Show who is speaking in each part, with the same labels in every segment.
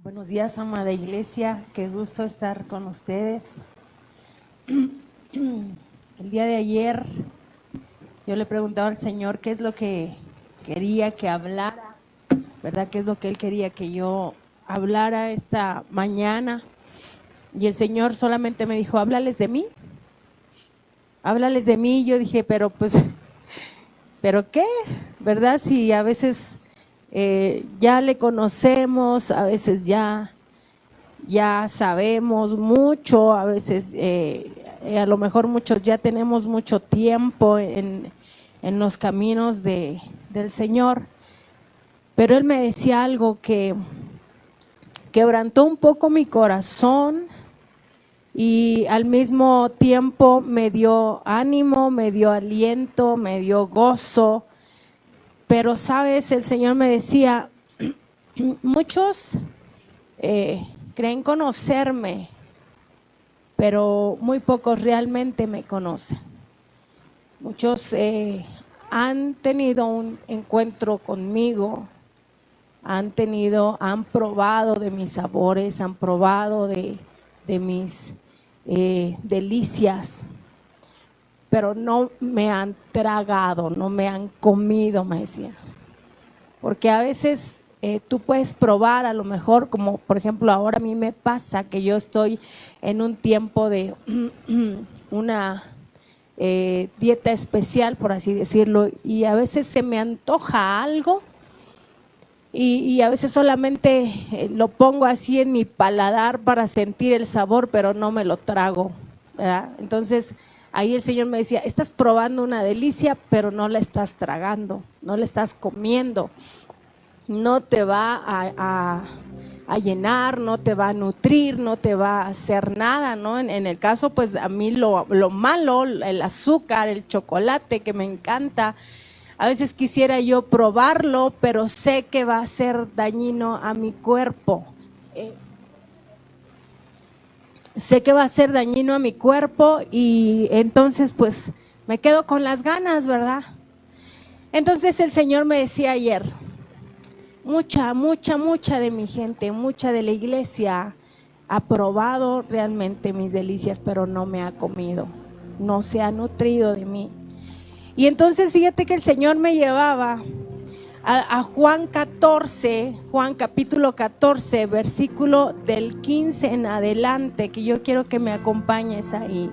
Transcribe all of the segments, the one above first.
Speaker 1: Buenos días, amada iglesia, qué gusto estar con ustedes. El día de ayer yo le preguntaba al Señor qué es lo que quería que hablara, ¿verdad? ¿Qué es lo que Él quería que yo hablara esta mañana? Y el Señor solamente me dijo, háblales de mí. Háblales de mí. Yo dije, pero qué, ¿verdad? Si a veces ya le conocemos, a veces ya sabemos mucho, a veces a lo mejor muchos ya tenemos mucho tiempo en los caminos del Señor. Pero Él me decía algo que quebrantó un poco mi corazón y al mismo tiempo me dio ánimo, me dio aliento, me dio gozo. Pero sabes, el Señor me decía, muchos creen conocerme, pero muy pocos realmente me conocen. Muchos han tenido un encuentro conmigo, han probado de mis sabores, han probado de mis delicias, pero no me han tragado, no me han comido, me decía. Porque a veces tú puedes probar, a lo mejor, como por ejemplo ahora a mí me pasa que yo estoy en un tiempo de una dieta especial, por así decirlo, y a veces se me antoja algo y a veces solamente lo pongo así en mi paladar para sentir el sabor, pero no me lo trago, ¿verdad? Entonces ahí el Señor me decía, estás probando una delicia, pero no la estás tragando, no la estás comiendo. No te va a llenar, no te va a nutrir, no te va a hacer nada, ¿no? En el caso, pues a mí lo malo, el azúcar, el chocolate que me encanta, a veces quisiera yo probarlo, pero sé que va a ser dañino a mi cuerpo. Sé que va a ser dañino a mi cuerpo y entonces pues me quedo con las ganas, ¿verdad? Entonces el Señor me decía ayer, mucha de mi gente, mucha de la iglesia ha probado realmente mis delicias, pero no me ha comido, no se ha nutrido de mí. Y entonces fíjate que el Señor me llevaba a Juan capítulo 14, versículo del 15 en adelante, que yo quiero que me acompañes ahí.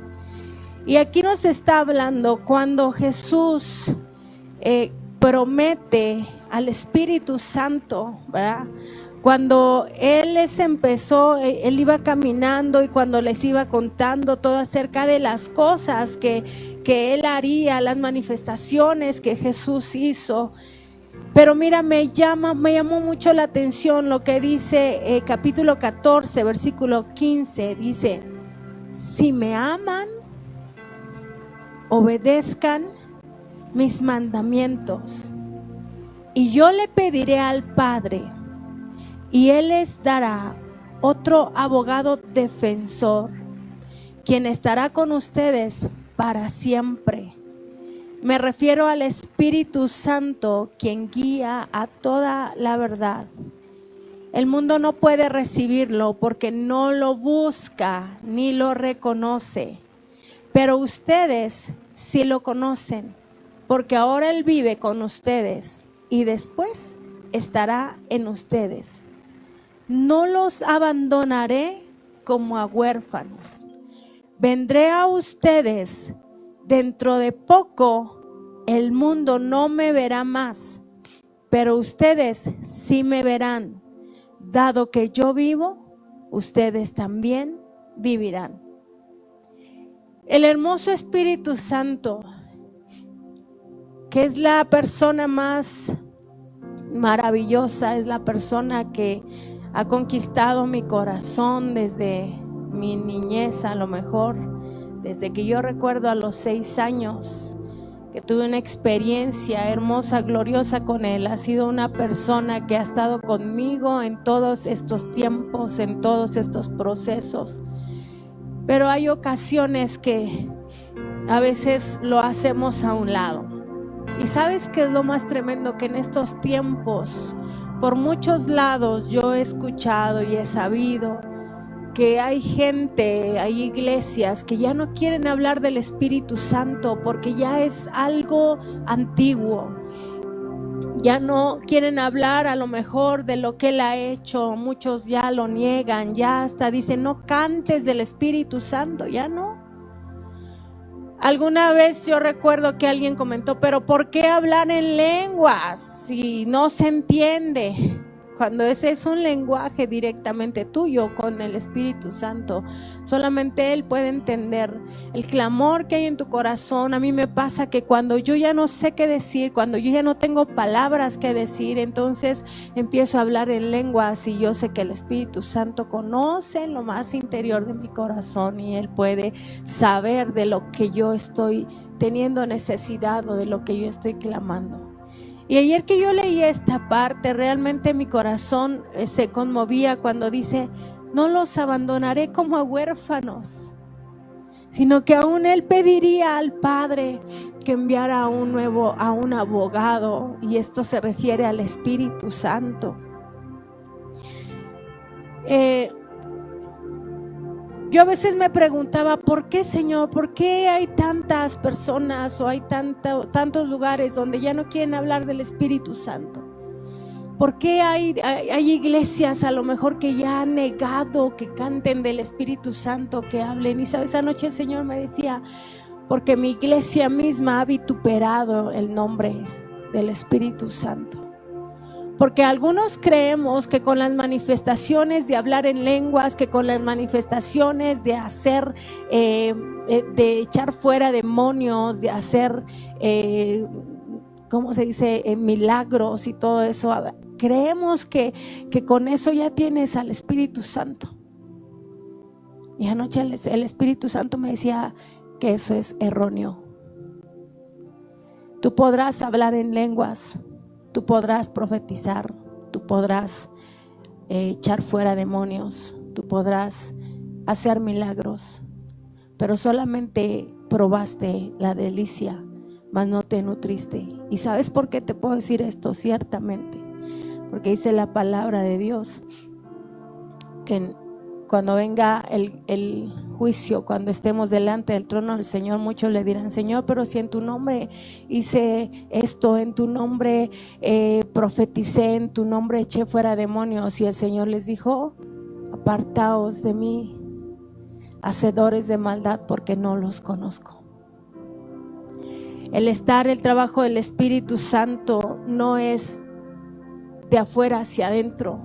Speaker 1: Y aquí nos está hablando cuando Jesús promete al Espíritu Santo, ¿verdad? Cuando Él Él iba caminando y cuando les iba contando todo acerca de las cosas que Él haría, las manifestaciones que Jesús hizo. Pero mira, me llamó mucho la atención lo que dice capítulo 14, versículo 15, dice, si me aman, obedezcan mis mandamientos, y yo le pediré al Padre, y Él les dará otro abogado defensor, quien estará con ustedes para siempre. Me refiero al Espíritu Santo, quien guía a toda la verdad. El mundo no puede recibirlo porque no lo busca ni lo reconoce, pero ustedes sí lo conocen, porque ahora Él vive con ustedes y después estará en ustedes. No los abandonaré como a huérfanos. Vendré a ustedes dentro de poco. El mundo no me verá más, pero ustedes sí me verán. Dado que yo vivo, ustedes también vivirán. El hermoso Espíritu Santo, que es la persona más maravillosa, es la persona que ha conquistado mi corazón desde mi niñez, a lo mejor desde que yo recuerdo a los 6 años que tuve una experiencia hermosa, gloriosa con Él. Ha sido una persona que ha estado conmigo en todos estos tiempos, en todos estos procesos, pero hay ocasiones que a veces lo hacemos a un lado. Y ¿sabes qué es lo más tremendo? Que en estos tiempos por muchos lados yo he escuchado y he sabido que hay gente, hay iglesias que ya no quieren hablar del Espíritu Santo porque ya es algo antiguo. Ya no quieren hablar a lo mejor de lo que Él ha hecho. Muchos ya lo niegan, ya hasta dicen no cantes del Espíritu Santo, ya no. Alguna vez yo recuerdo que alguien comentó, pero ¿por qué hablar en lenguas si no se entiende? Cuando ese es un lenguaje directamente tuyo con el Espíritu Santo, solamente Él puede entender el clamor que hay en tu corazón. A mí me pasa que cuando yo ya no sé qué decir, cuando yo ya no tengo palabras que decir, entonces empiezo a hablar en lenguas y yo sé que el Espíritu Santo conoce lo más interior de mi corazón y Él puede saber de lo que yo estoy teniendo necesidad o de lo que yo estoy clamando. Y ayer que yo leí esta parte, realmente mi corazón se conmovía cuando dice, no los abandonaré como a huérfanos, sino que aún Él pediría al Padre que enviara a un abogado, y esto se refiere al Espíritu Santo. Yo a veces me preguntaba, ¿por qué, Señor? ¿Por qué hay tantas personas o hay tantos lugares donde ya no quieren hablar del Espíritu Santo? ¿Por qué hay iglesias a lo mejor que ya han negado que canten del Espíritu Santo, que hablen? Y sabes, anoche el Señor me decía, porque mi iglesia misma ha vituperado el nombre del Espíritu Santo. Porque algunos creemos que con las manifestaciones de hablar en lenguas, que con las manifestaciones de hacer, de echar fuera demonios, de hacer, ¿cómo se dice? Milagros y todo eso, creemos que con eso ya tienes al Espíritu Santo. Y anoche el Espíritu Santo me decía que eso es erróneo. Tú podrás hablar en lenguas, tú podrás profetizar, tú podrás echar fuera demonios, tú podrás hacer milagros, pero solamente probaste la delicia, mas no te nutriste. ¿Y sabes por qué te puedo decir esto? Ciertamente, porque dice la palabra de Dios que cuando venga el juicio, cuando estemos delante del trono del Señor, muchos le dirán, Señor, pero si en tu nombre hice esto, en tu nombre profeticé, en tu nombre eché fuera demonios, y el Señor les dijo, apartaos de mí, hacedores de maldad, porque no los conozco. El trabajo del Espíritu Santo no es de afuera hacia adentro,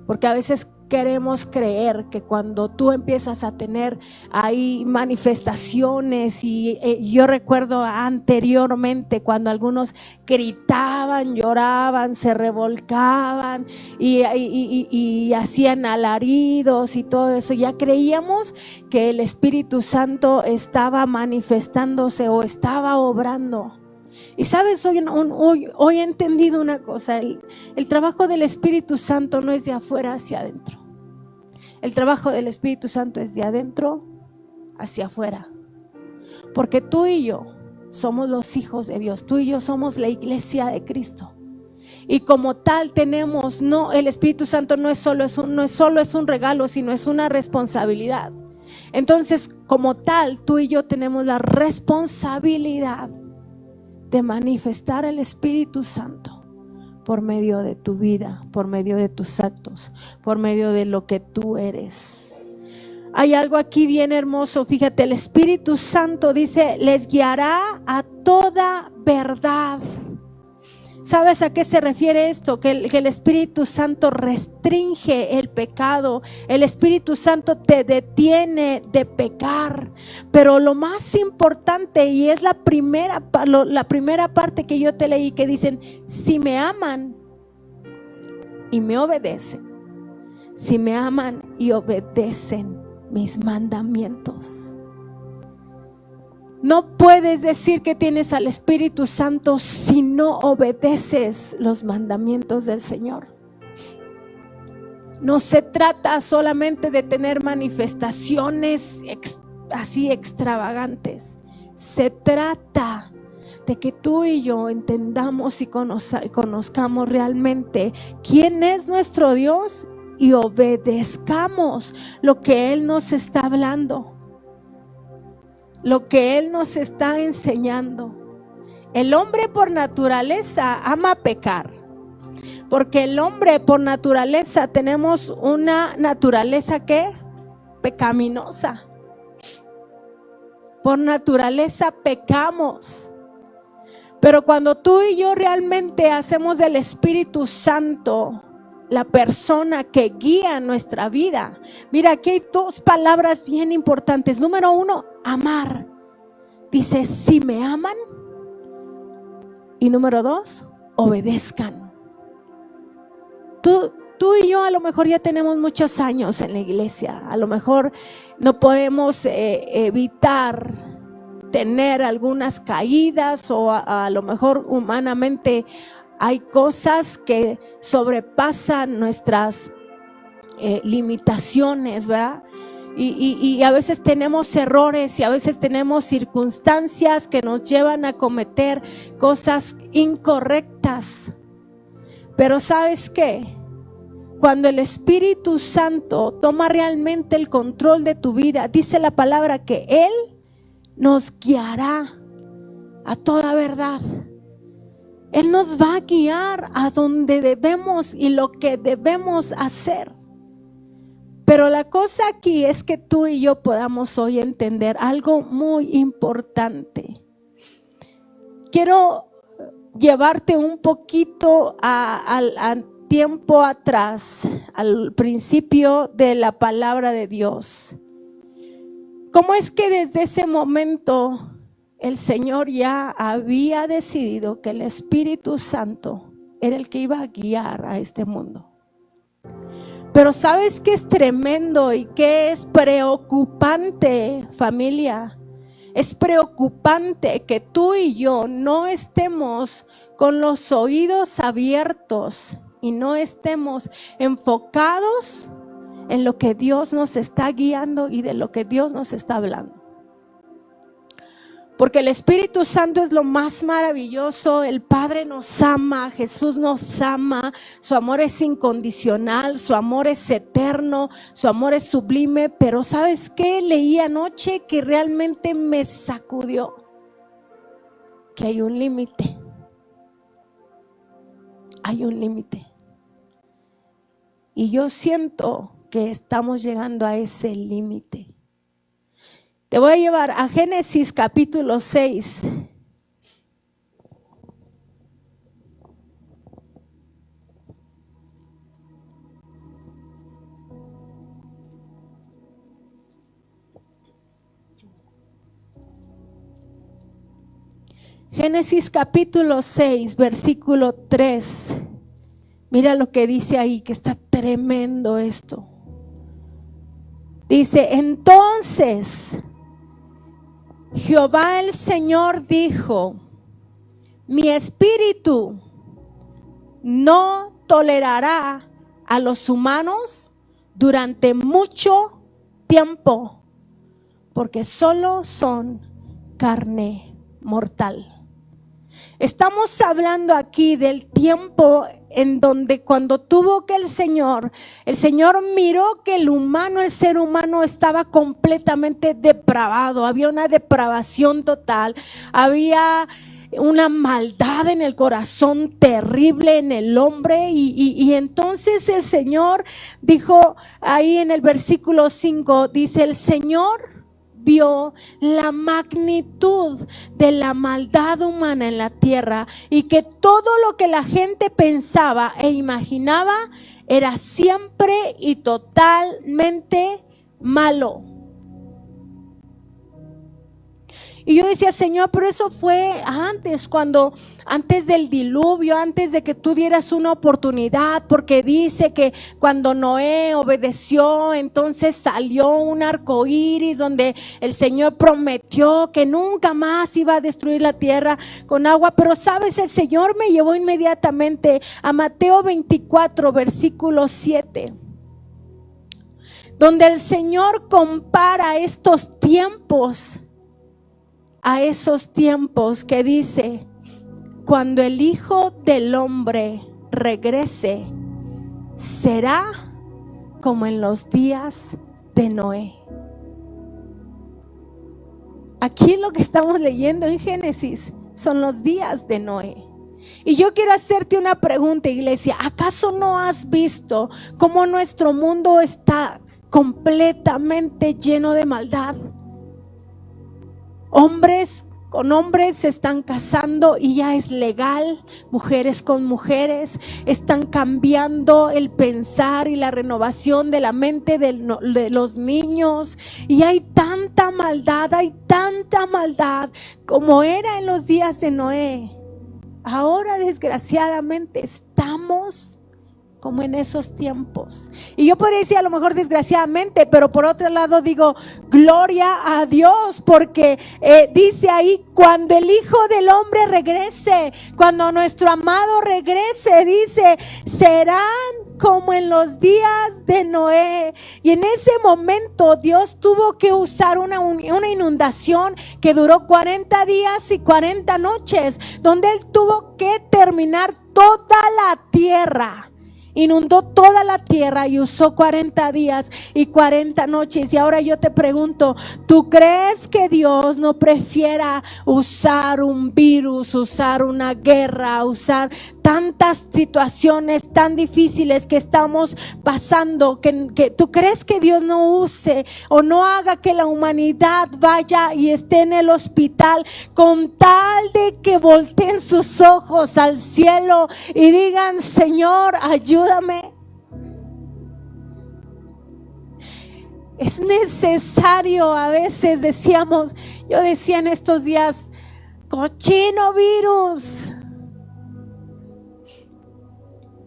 Speaker 1: porque a veces queremos creer que cuando tú empiezas a tener ahí manifestaciones, y yo recuerdo anteriormente cuando algunos gritaban, lloraban, se revolcaban y hacían alaridos y todo eso, ya creíamos que el Espíritu Santo estaba manifestándose o estaba obrando. Y sabes, hoy he entendido una cosa, el trabajo del Espíritu Santo no es de afuera hacia adentro. El trabajo del Espíritu Santo es de adentro hacia afuera. Porque tú y yo somos los hijos de Dios, tú y yo somos la iglesia de Cristo. Y como tal tenemos, el Espíritu Santo no es solo un regalo, sino es una responsabilidad. Entonces, como tal, tú y yo tenemos la responsabilidad de manifestar el Espíritu Santo por medio de tu vida, por medio de tus actos, por medio de lo que tú eres. Hay algo aquí bien hermoso, fíjate, el Espíritu Santo dice, les guiará a toda verdad. ¿Sabes a qué se refiere esto? Que el Espíritu Santo restringe el pecado. El Espíritu Santo te detiene de pecar. Pero lo más importante, y es la primera parte que yo te leí, que dicen, si me aman y me obedecen, si me aman y obedecen mis mandamientos. No puedes decir que tienes al Espíritu Santo si no obedeces los mandamientos del Señor. No se trata solamente de tener manifestaciones así extravagantes. Se trata de que tú y yo entendamos y conozcamos realmente quién es nuestro Dios y obedezcamos lo que Él nos está hablando, lo que Él nos está enseñando. El hombre por naturaleza ama pecar, porque el hombre por naturaleza tenemos una naturaleza ¿qué? Pecaminosa. Por naturaleza pecamos. Pero cuando tú y yo realmente hacemos del Espíritu Santo la persona que guía nuestra vida. Mira, aquí hay dos palabras bien importantes. Número 1, amar. Dice, si me aman. Y número 2, obedezcan. Tú y yo a lo mejor ya tenemos muchos años en la iglesia. A lo mejor no podemos evitar tener algunas caídas o a lo mejor humanamente hay cosas que sobrepasan nuestras limitaciones, ¿verdad? Y a veces tenemos errores y a veces tenemos circunstancias que nos llevan a cometer cosas incorrectas. Pero ¿sabes qué? Cuando el Espíritu Santo toma realmente el control de tu vida, dice la palabra que Él nos guiará a toda verdad. Él nos va a guiar a donde debemos y lo que debemos hacer. Pero la cosa aquí es que tú y yo podamos hoy entender algo muy importante. Quiero llevarte un poquito a tiempo atrás, al principio de la palabra de Dios. ¿Cómo es que desde ese momento el Señor ya había decidido que el Espíritu Santo era el que iba a guiar a este mundo? Pero ¿sabes qué es tremendo y qué es preocupante, familia? Es preocupante que tú y yo no estemos con los oídos abiertos y no estemos enfocados en lo que Dios nos está guiando y de lo que Dios nos está hablando. Porque el Espíritu Santo es lo más maravilloso. El Padre nos ama, Jesús nos ama, su amor es incondicional, su amor es eterno, su amor es sublime. Pero ¿sabes qué? Leí anoche que realmente me sacudió, que hay un límite. Hay un límite. Y yo siento que estamos llegando a ese límite. Te voy a llevar a Génesis capítulo 6. Génesis capítulo 6, versículo 3. Mira lo que dice ahí, que está tremendo esto. Dice, entonces Jehová el Señor dijo, mi espíritu no tolerará a los humanos durante mucho tiempo, porque solo son carne mortal. Estamos hablando aquí del tiempo en donde cuando tuvo que el Señor miró que el ser humano estaba completamente depravado, había una depravación total, había una maldad en el corazón terrible en el hombre y entonces el Señor dijo ahí en el versículo 5, dice el Señor vio la magnitud de la maldad humana en la tierra y que todo lo que la gente pensaba e imaginaba era siempre y totalmente malo. Y yo decía, Señor, pero eso fue antes del diluvio, antes de que tú dieras una oportunidad, porque dice que cuando Noé obedeció, entonces salió un arco iris donde el Señor prometió que nunca más iba a destruir la tierra con agua. Pero sabes, el Señor me llevó inmediatamente a Mateo 24, versículo 7. Donde el Señor compara estos tiempos a esos tiempos que dice: cuando el Hijo del Hombre regrese, será como en los días de Noé. Aquí lo que estamos leyendo en Génesis son los días de Noé. Y yo quiero hacerte una pregunta, iglesia. ¿Acaso no has visto cómo nuestro mundo está completamente lleno de maldad? Hombres con hombres se están casando y ya es legal. Mujeres con mujeres están cambiando el pensar y la renovación de la mente de los niños. Y hay tanta maldad como era en los días de Noé. Ahora desgraciadamente estamos como en esos tiempos. Y yo podría decir a lo mejor desgraciadamente, pero por otro lado digo gloria a Dios, porque dice ahí: cuando el Hijo del Hombre regrese, cuando nuestro amado regrese, dice, serán como en los días de Noé. Y en ese momento Dios tuvo que usar una inundación que duró 40 días y 40 noches, donde Él tuvo que terminar toda la tierra. Inundó toda la tierra y usó 40 días y 40 noches. Y ahora yo te pregunto, ¿tú crees que Dios no prefiera usar un virus, usar una guerra, usar tantas situaciones tan difíciles que estamos pasando? Que ¿tú crees que Dios no use o no haga que la humanidad vaya y esté en el hospital con tal de que volteen sus ojos al cielo y digan: Señor, ayúdame? Es necesario. A veces yo decía en estos días: cochino virus.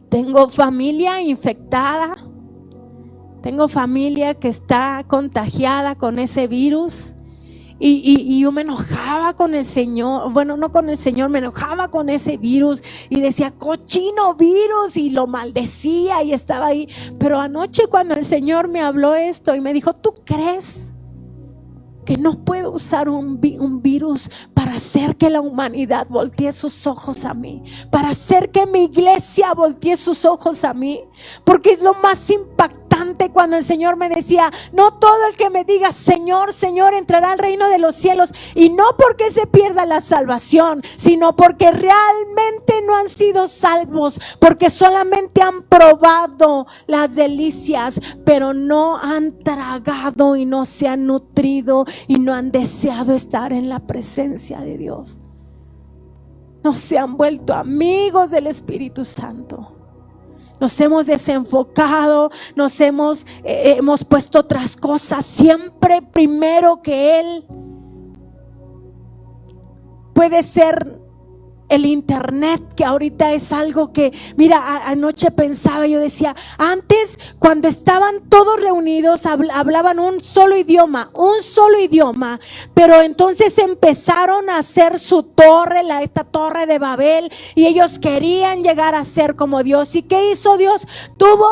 Speaker 1: Tengo familia infectada, tengo familia que está contagiada con ese virus. Y yo me enojaba con el Señor, bueno, no con el Señor, me enojaba con ese virus y decía: cochino virus, y lo maldecía y estaba ahí. Pero anoche, cuando el Señor me habló esto y me dijo: ¿tú crees que no puedo usar un virus para hacer que la humanidad voltee sus ojos a mí, para hacer que mi iglesia voltee sus ojos a mí? Porque es lo más impactante cuando el Señor me decía: no todo el que me diga Señor, Señor entrará al reino de los cielos. Y no porque se pierda la salvación, sino porque realmente no han sido salvos, porque solamente han probado las delicias, pero no han tragado y no se han nutrido y no han deseado estar en la presencia de Dios. No se han vuelto amigos del Espíritu Santo. Nos hemos desenfocado, hemos puesto otras cosas siempre primero que Él. Puede ser el internet, que ahorita es algo que, mira, anoche pensaba, yo decía, antes cuando estaban todos reunidos hablaban un solo idioma, pero entonces empezaron a hacer su torre, esta torre de Babel, y ellos querían llegar a ser como Dios. ¿Y qué hizo Dios? Tuvo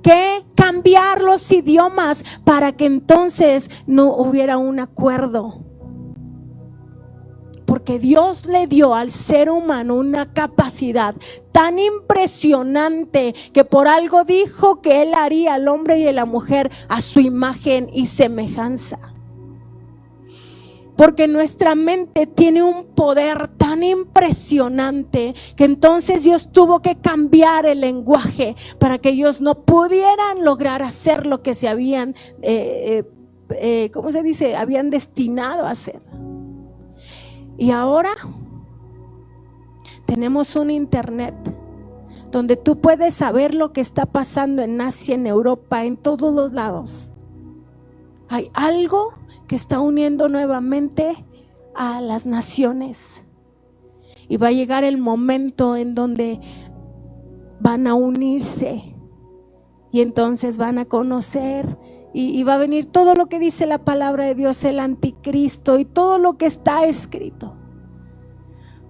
Speaker 1: que cambiar los idiomas para que entonces no hubiera un acuerdo. Porque Dios le dio al ser humano una capacidad tan impresionante que por algo dijo que Él haría al hombre y a la mujer a su imagen y semejanza. Porque nuestra mente tiene un poder tan impresionante que entonces Dios tuvo que cambiar el lenguaje para que ellos no pudieran lograr hacer lo que se habían, habían destinado a hacer. Y ahora tenemos un internet donde tú puedes saber lo que está pasando en Asia, en Europa, en todos los lados. Hay algo que está uniendo nuevamente a las naciones. Y va a llegar el momento en donde van a unirse y entonces van a conocer. Y va a venir todo lo que dice la palabra de Dios, el anticristo y todo lo que está escrito.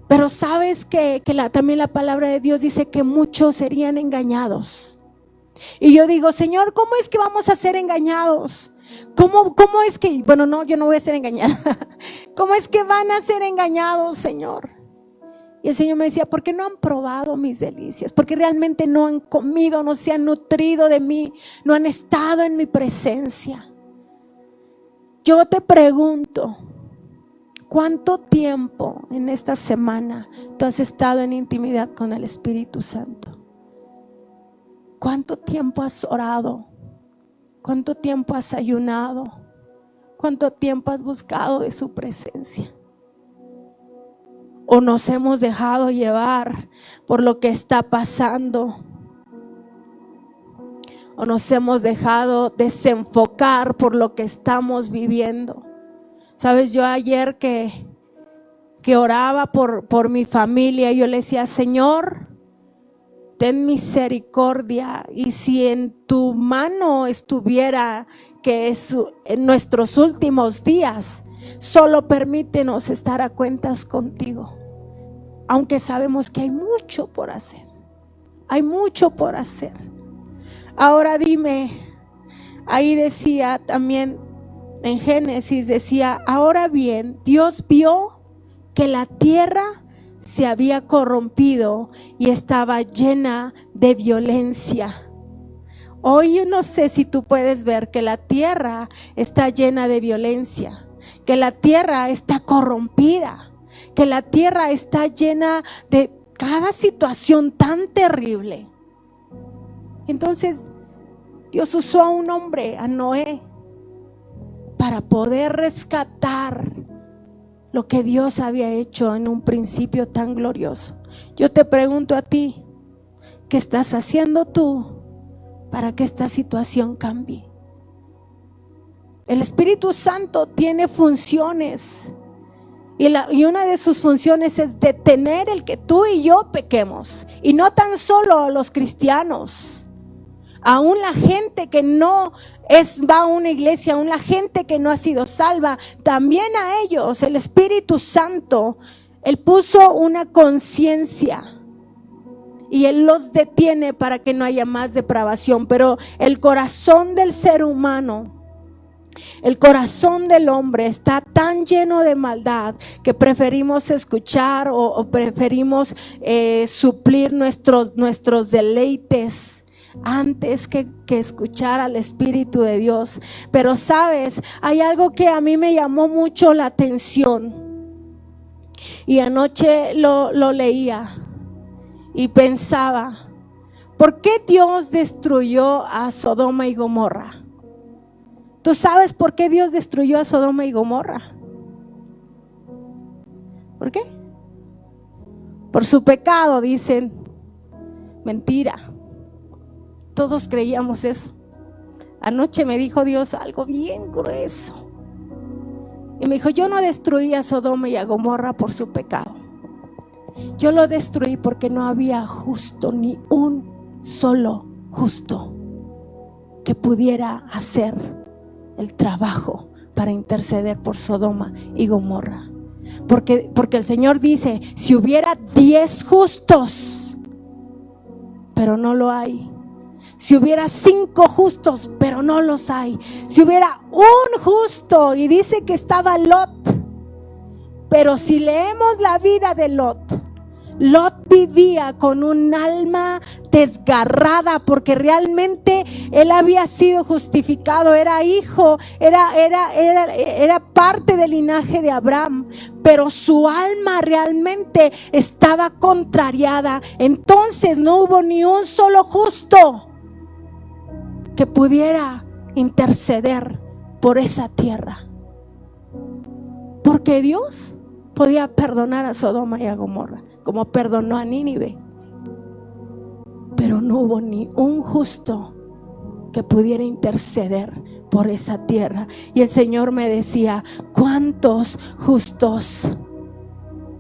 Speaker 1: Pero sabes que también la palabra de Dios dice que muchos serían engañados. Y yo digo: Señor, ¿cómo es que vamos a ser engañados? ¿Cómo es que, bueno, no, yo no voy a ser engañada? ¿Cómo es que van a ser engañados, Señor? Y el Señor me decía, porque no han probado mis delicias, porque realmente no han comido, no se han nutrido de mí, no han estado en mi presencia. Yo te pregunto, ¿cuánto tiempo en esta semana tú has estado en intimidad con el Espíritu Santo? ¿Cuánto tiempo has orado? ¿Cuánto tiempo has ayunado? ¿Cuánto tiempo has buscado de su presencia? ¿O nos hemos dejado llevar por lo que está pasando? ¿O nos hemos dejado desenfocar por lo que estamos viviendo? Sabes, yo ayer que oraba por mi familia, yo le decía, Señor, ten misericordia, y si en tu mano estuviera que es en nuestros últimos días, solo permítenos estar a cuentas contigo, aunque sabemos que hay mucho por hacer, hay mucho por hacer. Ahora dime, ahí decía también en Génesis, decía, ahora bien, Dios vio que la tierra se había corrompido y estaba llena de violencia. Hoy yo no sé si tú puedes ver que la tierra está llena de violencia, que la tierra está corrompida, que la tierra está llena de cada situación tan terrible. Entonces Dios usó a un hombre, a Noé, para poder rescatar lo que Dios había hecho en un principio tan glorioso. Yo te pregunto a ti, ¿qué estás haciendo tú para que esta situación cambie? El Espíritu Santo tiene funciones, y una de sus funciones es detener el que tú y yo pequemos, y no tan solo los cristianos, aún la gente que no va a una iglesia, aún la gente que no ha sido salva, también a ellos el Espíritu Santo, Él puso una conciencia y Él los detiene para que no haya más depravación. Pero el corazón del ser humano, el corazón del hombre está tan lleno de maldad que preferimos escuchar o preferimos suplir nuestros deleites antes que escuchar al Espíritu de Dios. Pero sabes, hay algo que a mí me llamó mucho la atención, y anoche lo leía y pensaba, ¿por qué Dios destruyó a Sodoma y Gomorra? ¿Tú sabes por qué Dios destruyó a Sodoma y Gomorra? ¿Por qué? Por su pecado, dicen. Mentira. Todos creíamos eso. Anoche me dijo Dios algo bien grueso. Y me dijo, yo no destruí a Sodoma y a Gomorra por su pecado. Yo lo destruí porque no había justo, ni un solo justo que pudiera hacer el trabajo para interceder por Sodoma y Gomorra. Porque el Señor dice, si hubiera 10 justos, pero no lo hay. Si hubiera 5 justos, pero no los hay. Si hubiera un justo, y dice que estaba Lot. Pero si leemos la vida de Lot, Lot vivía con un alma desgarrada, porque realmente él había sido justificado, era hijo, era parte del linaje de Abraham, pero su alma realmente estaba contrariada. Entonces no hubo ni un solo justo que pudiera interceder por esa tierra, porque Dios podía perdonar a Sodoma y a Gomorra, como perdonó a Nínive, pero no hubo ni un justo que pudiera interceder por esa tierra. Y el Señor me decía, ¿cuántos justos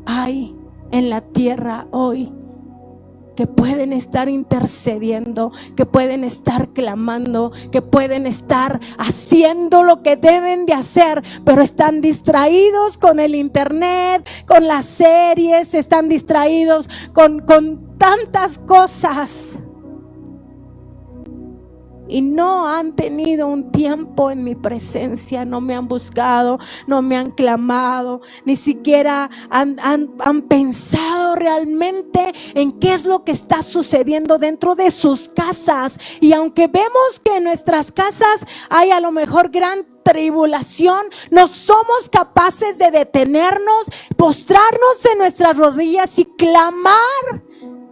Speaker 1: hay en la tierra hoy que pueden estar intercediendo, que pueden estar clamando, que pueden estar haciendo lo que deben de hacer, pero están distraídos con el internet, con las series, están distraídos con tantas cosas? y no han tenido un tiempo en mi presencia, no me han buscado, no me han clamado, ni siquiera han pensado realmente en qué es lo que está sucediendo dentro de sus casas. Y aunque vemos que en nuestras casas hay a lo mejor gran tribulación, no somos capaces de detenernos, postrarnos en nuestras rodillas y clamar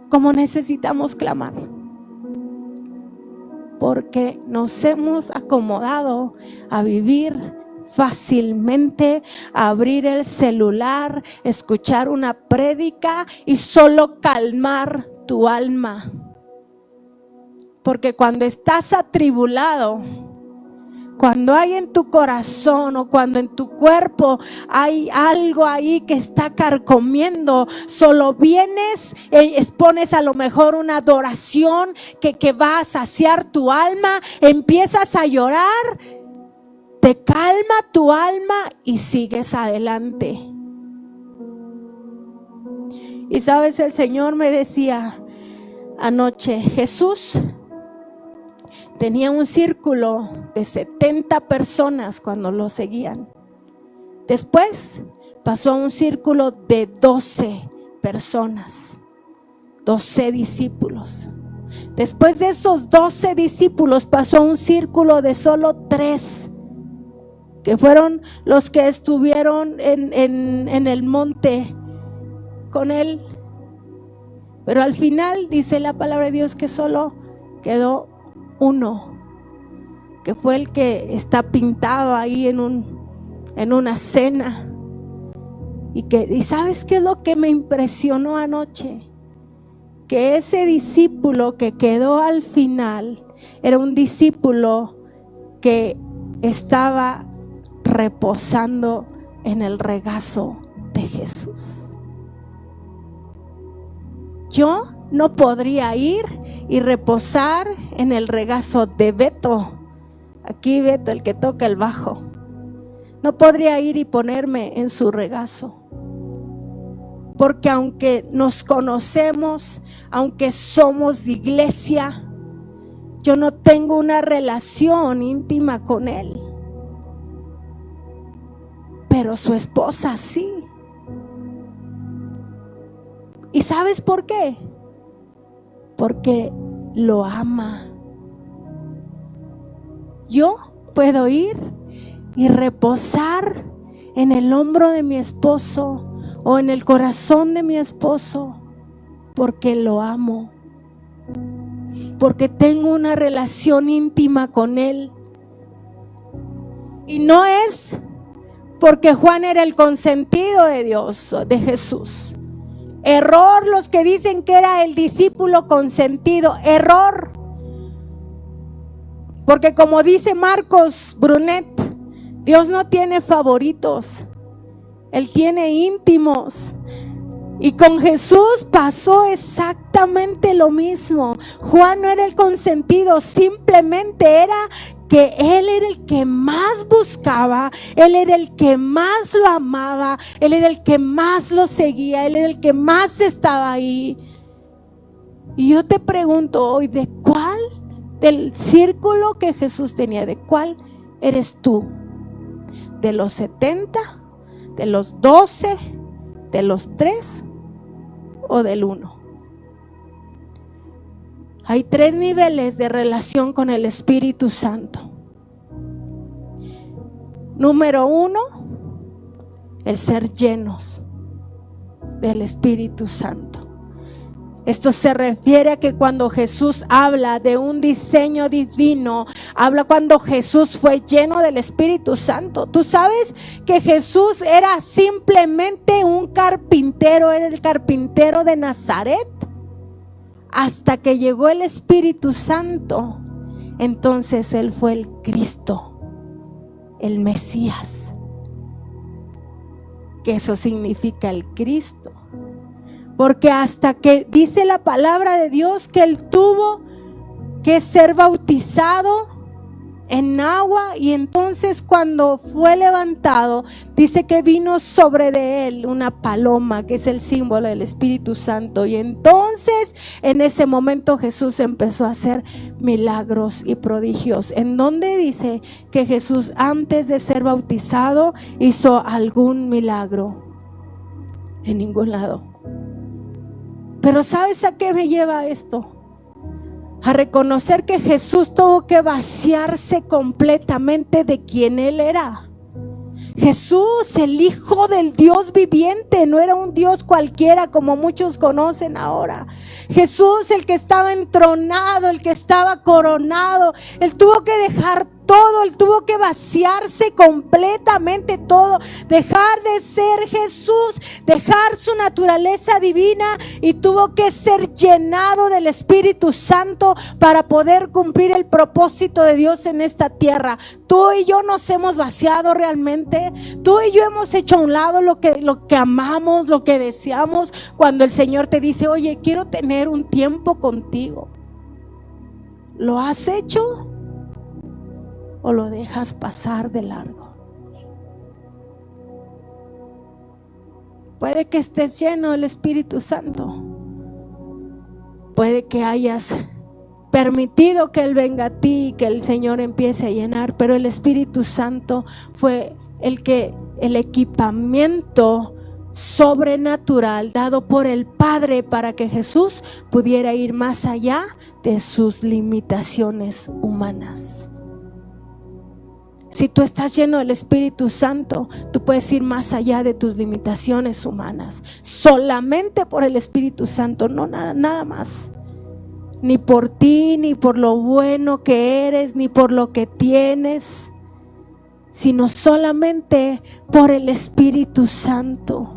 Speaker 1: como necesitamos clamar, porque nos hemos acomodado a vivir fácilmente, a abrir el celular, escuchar una prédica y solo calmar tu alma. Porque cuando estás atribulado, cuando hay en tu corazón o cuando en tu cuerpo hay algo ahí que está carcomiendo, solo vienes, expones a lo mejor una adoración que va a saciar tu alma, empiezas a llorar, te calma tu alma y sigues adelante. Y sabes, el Señor me decía anoche, Jesús tenía un círculo de 70 personas cuando lo seguían. Después pasó a un círculo de 12 personas, 12 discípulos. Después de esos 12 discípulos pasó a un círculo de solo 3, que fueron los que estuvieron en el monte con él. Pero al final dice la palabra de Dios que solo quedó uno, que fue el que está pintado ahí en una cena. Y ¿sabes qué es lo que me impresionó anoche? Que ese discípulo que quedó al final era un discípulo que estaba reposando en el regazo de Jesús. Yo no podría ir y reposar en el regazo de Beto. Aquí Beto, el que toca el bajo. No podría ir y ponerme en su regazo. Porque aunque nos conocemos, aunque somos iglesia, yo no tengo una relación íntima con él. Pero su esposa sí. ¿Y sabes por qué? Porque lo ama. Yo puedo ir y reposar en el hombro de mi esposo o en el corazón de mi esposo porque lo amo, porque tengo una relación íntima con él. Y no es porque Juan era el consentido de Dios, de Jesús. Error los que dicen que era el discípulo consentido, error. Porque como dice Marcos Brunet, Dios no tiene favoritos, Él tiene íntimos. Y con Jesús pasó exactamente lo mismo. Juan no era el consentido, simplemente era que Él era el que más buscaba, Él era el que más lo amaba, Él era el que más lo seguía, Él era el que más estaba ahí. Y yo te pregunto hoy, ¿de cuál del círculo que Jesús tenía, de cuál eres tú? ¿De los 70? ¿De los 12? ¿De los 3? ¿O del 1? Hay 3 niveles de relación con el Espíritu Santo. Número 1, el ser llenos del Espíritu Santo. Esto se refiere a que cuando Jesús habla de un diseño divino, habla cuando Jesús fue lleno del Espíritu Santo. Tú sabes que Jesús era simplemente un carpintero, era el carpintero de Nazaret. Hasta que llegó el Espíritu Santo, entonces Él fue el Cristo, el Mesías. Que eso significa el Cristo. Porque hasta que dice la palabra de Dios que Él tuvo que ser bautizado en agua, y entonces cuando fue levantado, dice que vino sobre de él una paloma, que es el símbolo del Espíritu Santo. Y entonces en ese momento Jesús empezó a hacer milagros y prodigios. ¿En dónde dice que Jesús antes de ser bautizado hizo algún milagro? En ningún lado. Pero ¿sabes a qué me lleva esto? A reconocer que Jesús tuvo que vaciarse completamente de quien Él era. Jesús, el Hijo del Dios viviente, no era un Dios cualquiera como muchos conocen ahora. Jesús, el que estaba entronado, el que estaba coronado, Él tuvo que dejar todo, Él tuvo que vaciarse completamente todo, dejar de ser Jesús, dejar su naturaleza divina, y tuvo que ser llenado del Espíritu Santo para poder cumplir el propósito de Dios en esta tierra. Tú y yo nos hemos vaciado realmente. Tú y yo hemos hecho a un lado lo que amamos, lo que deseamos, cuando el Señor te dice: oye, quiero tener un tiempo contigo. ¿Lo has hecho o lo dejas pasar de largo? Puede que estés lleno del Espíritu Santo, puede que hayas permitido que Él venga a ti y que el Señor empiece a llenar, pero el Espíritu Santo fue el equipamiento sobrenatural dado por el Padre para que Jesús pudiera ir más allá de sus limitaciones humanas. Si tú estás lleno del Espíritu Santo, tú puedes ir más allá de tus limitaciones humanas, solamente por el Espíritu Santo, no nada más. Ni por ti, ni por lo bueno que eres, ni por lo que tienes, sino solamente por el Espíritu Santo.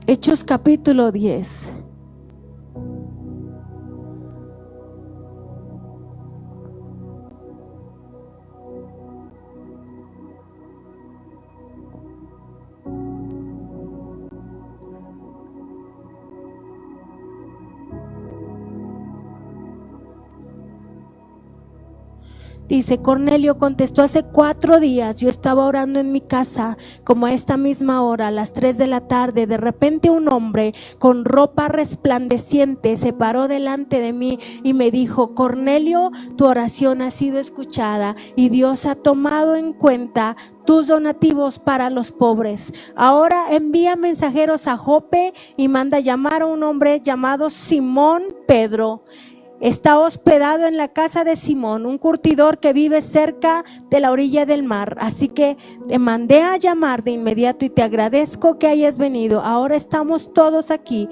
Speaker 1: Hechos capítulo 10. Dice: Cornelio contestó: hace 4 días yo estaba orando en mi casa, como a esta misma hora, a las 3 de la tarde. De repente un hombre con ropa resplandeciente se paró delante de mí y me dijo: Cornelio, tu oración ha sido escuchada y Dios ha tomado en cuenta tus donativos para los pobres. Ahora envía mensajeros a Jope y manda llamar a un hombre llamado Simón Pedro. Está hospedado en la casa de Simón, un curtidor que vive cerca de la orilla del mar. Así que te mandé a llamar de inmediato y te agradezco que hayas venido. Ahora estamos todos aquí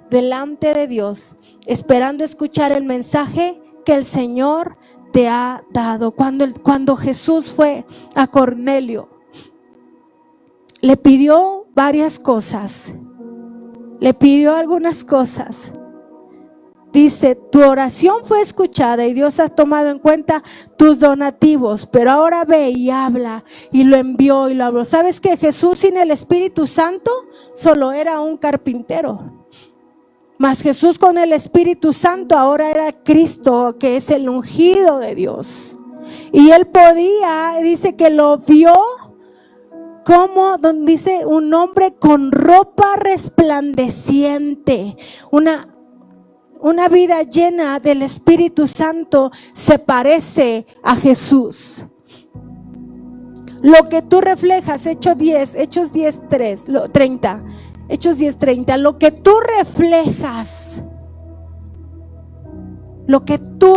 Speaker 1: delante de Dios, esperando escuchar el mensaje que el Señor te ha dado. Cuando Jesús fue a Cornelio, le pidió varias cosas. Le pidió algunas cosas. Dice: tu oración fue escuchada y Dios ha tomado en cuenta tus donativos, pero ahora ve y habla. Y lo envió y lo habló. ¿Sabes que Jesús sin el Espíritu Santo solo era un carpintero? Mas Jesús con el Espíritu Santo ahora era Cristo, que es el ungido de Dios. Y Él podía, dice que lo vio como, donde dice, un hombre con ropa resplandeciente, una vida llena del Espíritu Santo se parece a Jesús. Lo que tú reflejas, Hechos 10:30, lo que tú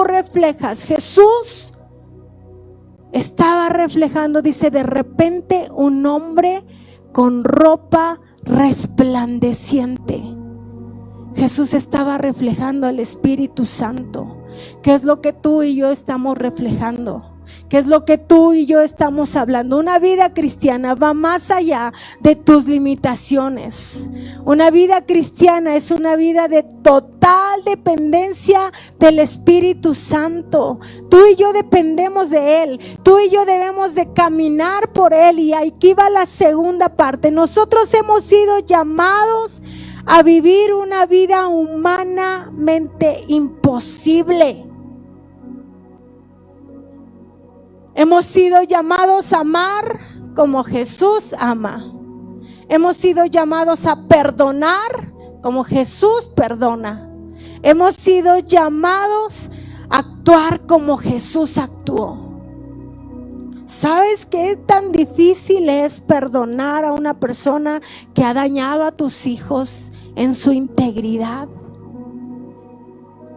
Speaker 1: reflejas, Jesús estaba reflejando, dice: de repente un hombre con ropa resplandeciente. Jesús estaba reflejando al Espíritu Santo. ¿Qué es lo que tú y yo estamos reflejando? ¿Qué es lo que tú y yo estamos hablando? Una vida cristiana va más allá de tus limitaciones. Una vida cristiana es una vida de total dependencia del Espíritu Santo. Tú y yo dependemos de Él. Tú y yo debemos de caminar por Él. Y aquí va la segunda parte. Nosotros hemos sido llamados a vivir una vida humanamente imposible. Hemos sido llamados a amar como Jesús ama. Hemos sido llamados a perdonar como Jesús perdona. Hemos sido llamados a actuar como Jesús actuó. ¿Sabes qué tan difícil es perdonar a una persona que ha dañado a tus hijos en su integridad?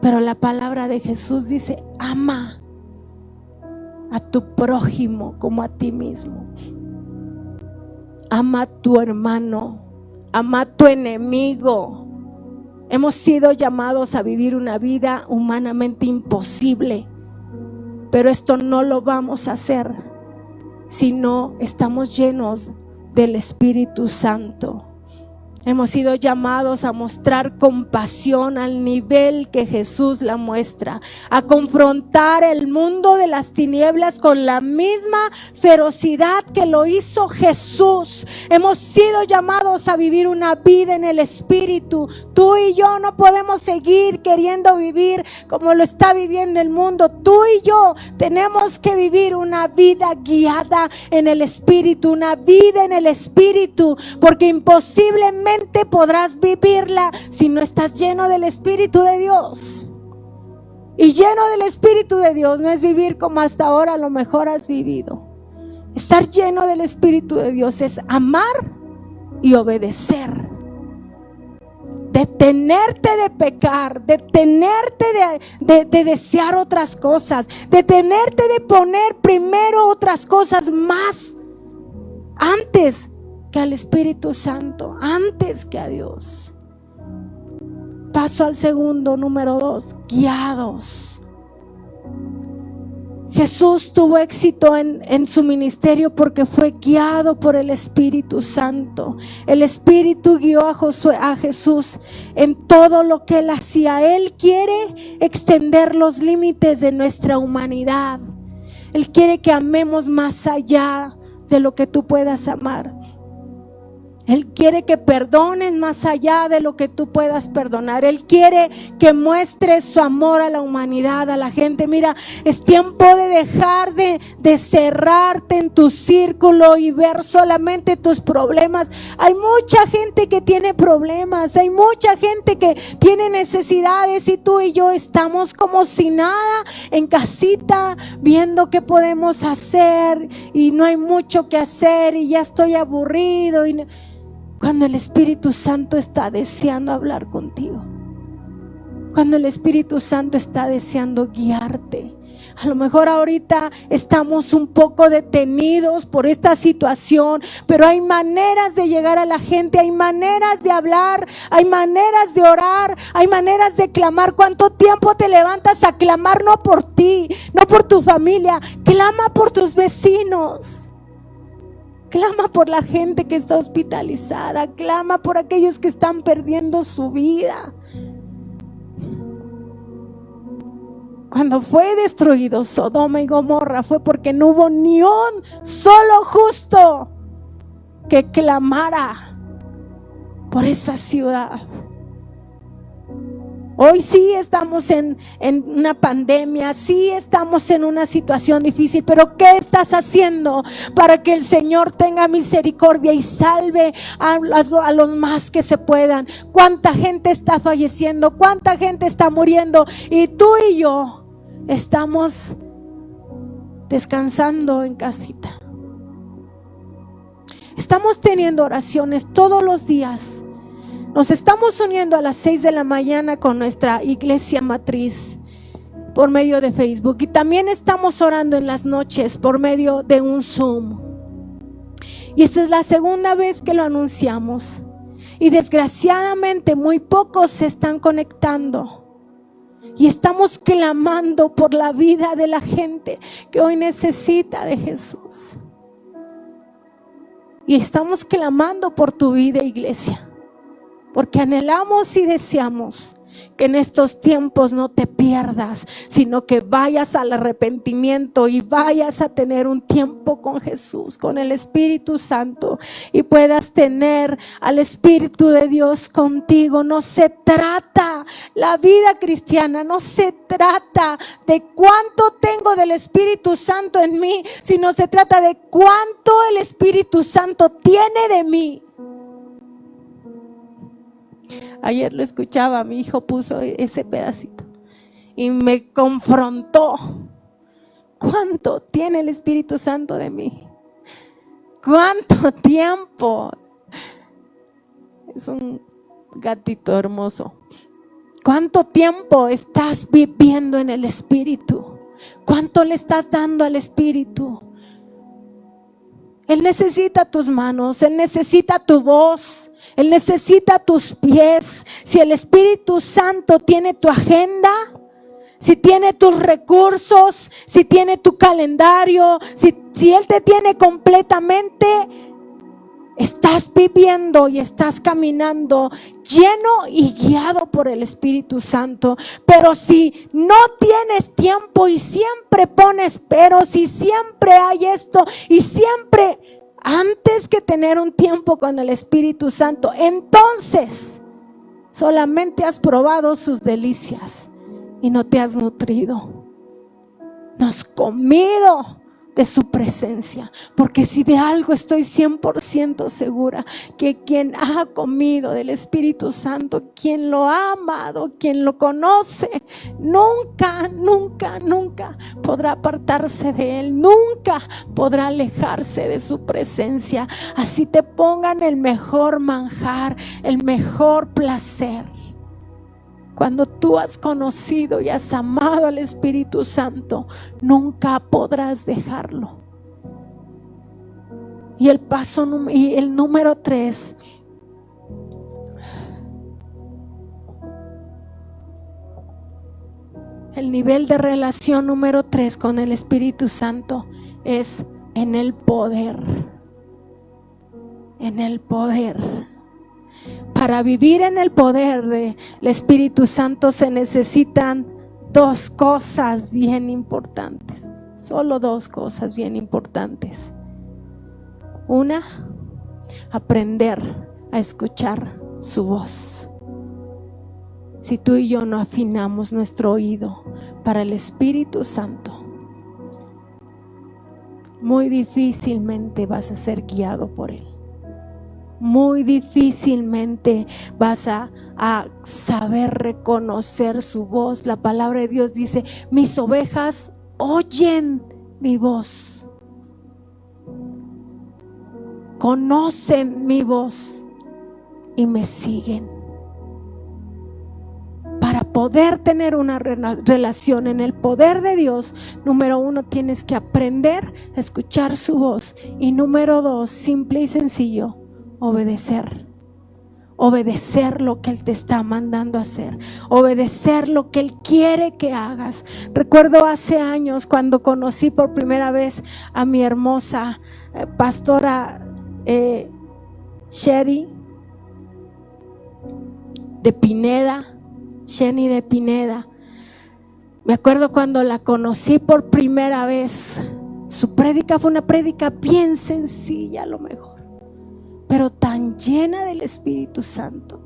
Speaker 1: Pero la palabra de Jesús dice: ama a tu prójimo como a ti mismo. Ama a tu hermano, ama a tu enemigo. Hemos sido llamados a vivir una vida humanamente imposible, pero esto no lo vamos a hacer si no estamos llenos del Espíritu Santo. Hemos sido llamados a mostrar compasión al nivel que Jesús la muestra, a confrontar el mundo de las tinieblas con la misma ferocidad que lo hizo Jesús. Hemos sido llamados a vivir una vida en el Espíritu. Tú y yo no podemos seguir queriendo vivir como lo está viviendo el mundo. Tú y yo tenemos que vivir una vida guiada en el Espíritu, una vida en el Espíritu, porque imposiblemente podrás vivirla si no estás lleno del Espíritu de Dios. Y lleno del Espíritu de Dios no es vivir como hasta ahora a lo mejor has vivido. Estar lleno del Espíritu de Dios es amar y obedecer. Detenerte de pecar, detenerte de desear otras cosas, detenerte de poner primero otras cosas más antes que al Espíritu Santo, antes que a Dios. Paso al segundo, número 2, guiados. Jesús tuvo éxito en su ministerio porque fue guiado por el Espíritu Santo. El Espíritu guió a Jesús en todo lo que él hacía. Él quiere extender los límites de nuestra humanidad. Él quiere que amemos más allá de lo que tú puedas amar. Él quiere que perdones más allá de lo que tú puedas perdonar. Él quiere que muestres su amor a la humanidad, a la gente. Mira, es tiempo de dejar de cerrarte en tu círculo y ver solamente tus problemas. Hay mucha gente que tiene problemas, hay mucha gente que tiene necesidades, y tú y yo estamos como si nada en casita viendo qué podemos hacer, y no hay mucho que hacer y ya estoy aburrido. Cuando el Espíritu Santo está deseando hablar contigo, cuando el Espíritu Santo está deseando guiarte. A lo mejor ahorita estamos un poco detenidos por esta situación, pero hay maneras de llegar a la gente, hay maneras de hablar, hay maneras de orar, hay maneras de clamar. ¿Cuánto tiempo te levantas a clamar? No por ti, no por tu familia, clama por tus vecinos. Clama por la gente que está hospitalizada. Clama por aquellos que están perdiendo su vida. Cuando fue destruido Sodoma y Gomorra fue porque no hubo ni un solo justo que clamara por esa ciudad. Hoy sí estamos en una pandemia, sí estamos en una situación difícil, pero ¿qué estás haciendo para que el Señor tenga misericordia y salve a los más que se puedan? ¿Cuánta gente está falleciendo? ¿Cuánta gente está muriendo? Y tú y yo estamos descansando en casita. Estamos teniendo oraciones todos los días. Nos estamos uniendo a las 6 de la mañana con nuestra iglesia matriz por medio de Facebook, y también estamos orando en las noches por medio de un Zoom. Y esta es la segunda vez que lo anunciamos, y desgraciadamente muy pocos se están conectando. Y estamos clamando por la vida de la gente que hoy necesita de Jesús. Y estamos clamando por tu vida, iglesia, porque anhelamos y deseamos Que en estos tiempos no te pierdas, sino que vayas al arrepentimiento y vayas a tener un tiempo con Jesús, con el Espíritu Santo, y puedas tener al Espíritu de Dios contigo. No se trata, la vida cristiana no se trata de cuánto tengo del Espíritu Santo en mí, sino se trata de cuánto el Espíritu Santo tiene de mí. Ayer lo escuchaba, mi hijo puso ese pedacito y me confrontó. ¿Cuánto tiene el Espíritu Santo de mí? ¿Cuánto tiempo? Es un gatito hermoso. ¿Cuánto tiempo estás viviendo en el Espíritu? ¿Cuánto le estás dando al Espíritu? Él necesita tus manos, Él necesita tu voz, Él necesita tus pies. Si el Espíritu Santo tiene tu agenda, si tiene tus recursos, si tiene tu calendario, si Él te tiene completamente, estás viviendo y estás caminando lleno y guiado por el Espíritu Santo. Pero si no tienes tiempo y siempre pones peros y siempre hay esto y siempre, antes que tener un tiempo con el Espíritu Santo, entonces solamente has probado sus delicias y no te has nutrido, no has comido de su presencia. Porque si de algo estoy 100% segura, que quien ha comido del Espíritu Santo, quien lo ha amado, quien lo conoce, nunca, nunca, nunca podrá apartarse de él, nunca podrá alejarse de su presencia. Así te pongan el mejor manjar, el mejor placer. Cuando tú has conocido y has amado al Espíritu Santo, nunca podrás dejarlo. Y el número 3, el nivel de relación número 3 con el Espíritu Santo es en el poder. En el poder. Para vivir en el poder del Espíritu Santo se necesitan 2 cosas bien importantes. Solo 2 cosas bien importantes. Una, aprender a escuchar su voz. Si tú y yo no afinamos nuestro oído para el Espíritu Santo, muy difícilmente vas a ser guiado por él. Muy difícilmente vas a saber reconocer su voz. La palabra de Dios dice: mis ovejas oyen mi voz, conocen mi voz y me siguen. Para poder tener una relación en el poder de Dios, número 1, tienes que aprender a escuchar su voz. Y número 2, simple y sencillo, obedecer lo que Él te está mandando a hacer, obedecer lo que Él quiere que hagas. Recuerdo hace años cuando conocí por primera vez a mi hermosa pastora Sherry de Pineda, Jenny de Pineda. Me acuerdo cuando la conocí por primera vez, su prédica fue una prédica bien sencilla a lo mejor, pero tan llena del Espíritu Santo,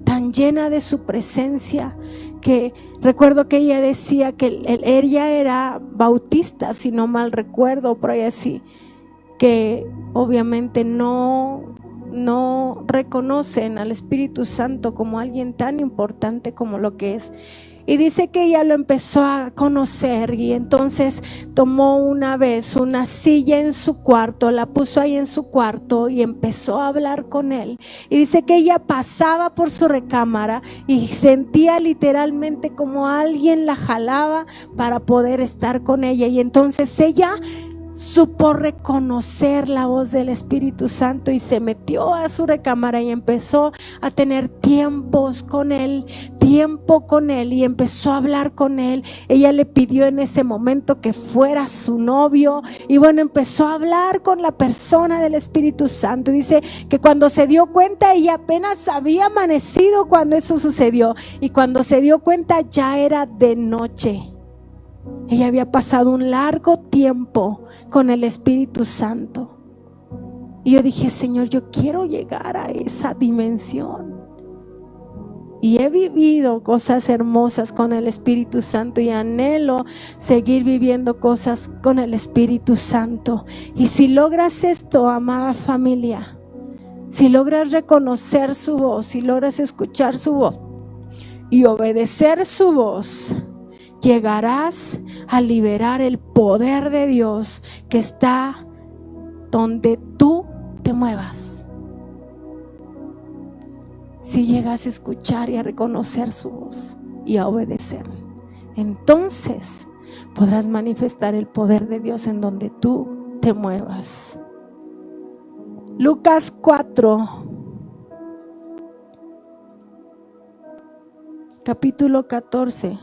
Speaker 1: tan llena de su presencia, que recuerdo que ella decía que ella era bautista, si no mal recuerdo, por ahí así, que obviamente no reconocen al Espíritu Santo como alguien tan importante como lo que es. Y dice que ella lo empezó a conocer y entonces tomó una vez una silla en su cuarto, la puso ahí en su cuarto y empezó a hablar con él. Y dice que ella pasaba por su recámara y sentía literalmente como alguien la jalaba para poder estar con ella. Y entonces ella supo reconocer la voz del Espíritu Santo y se metió a su recámara y empezó a tener tiempo con él y empezó a hablar con él. Ella le pidió en ese momento que fuera su novio y bueno, empezó a hablar con la persona del Espíritu Santo. Dice que cuando se dio cuenta, ella apenas había amanecido cuando eso sucedió, y cuando se dio cuenta ya era de noche. Ella había pasado un largo tiempo con el Espíritu Santo. Y yo dije, Señor, yo quiero llegar a esa dimensión. Y he vivido cosas hermosas con el Espíritu Santo y anhelo seguir viviendo cosas con el Espíritu Santo. Y si logras esto, amada familia, si logras reconocer su voz, si logras escuchar su voz y obedecer su voz, llegarás a liberar el poder de Dios que está donde tú te muevas. Si llegas a escuchar y a reconocer su voz y a obedecer, entonces podrás manifestar el poder de Dios en donde tú te muevas. Lucas 4, capítulo 14.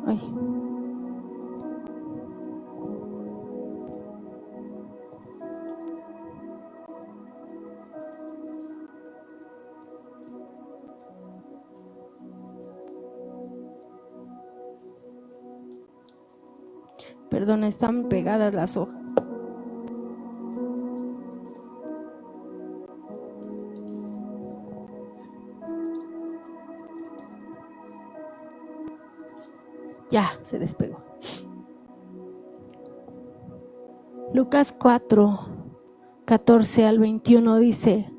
Speaker 1: Ay. Perdón, están pegadas las hojas. Ya, se despegó. Lucas 4, 14 al 21 dice: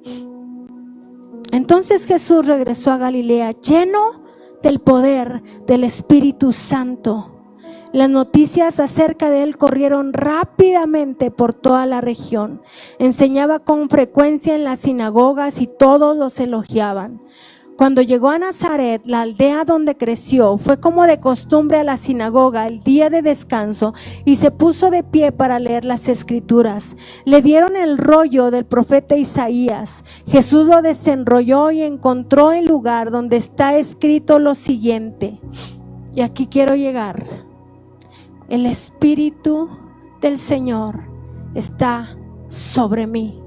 Speaker 1: Entonces Jesús regresó a Galilea lleno del poder del Espíritu Santo. Las noticias acerca de él corrieron rápidamente por toda la región. Enseñaba con frecuencia en las sinagogas y todos los elogiaban. Cuando llegó a Nazaret, la aldea donde creció, fue como de costumbre a la sinagoga el día de descanso y se puso de pie para leer las Escrituras. Le dieron el rollo del profeta Isaías. Jesús lo desenrolló y encontró el lugar donde está escrito lo siguiente. Y aquí quiero llegar. El Espíritu del Señor está sobre mí,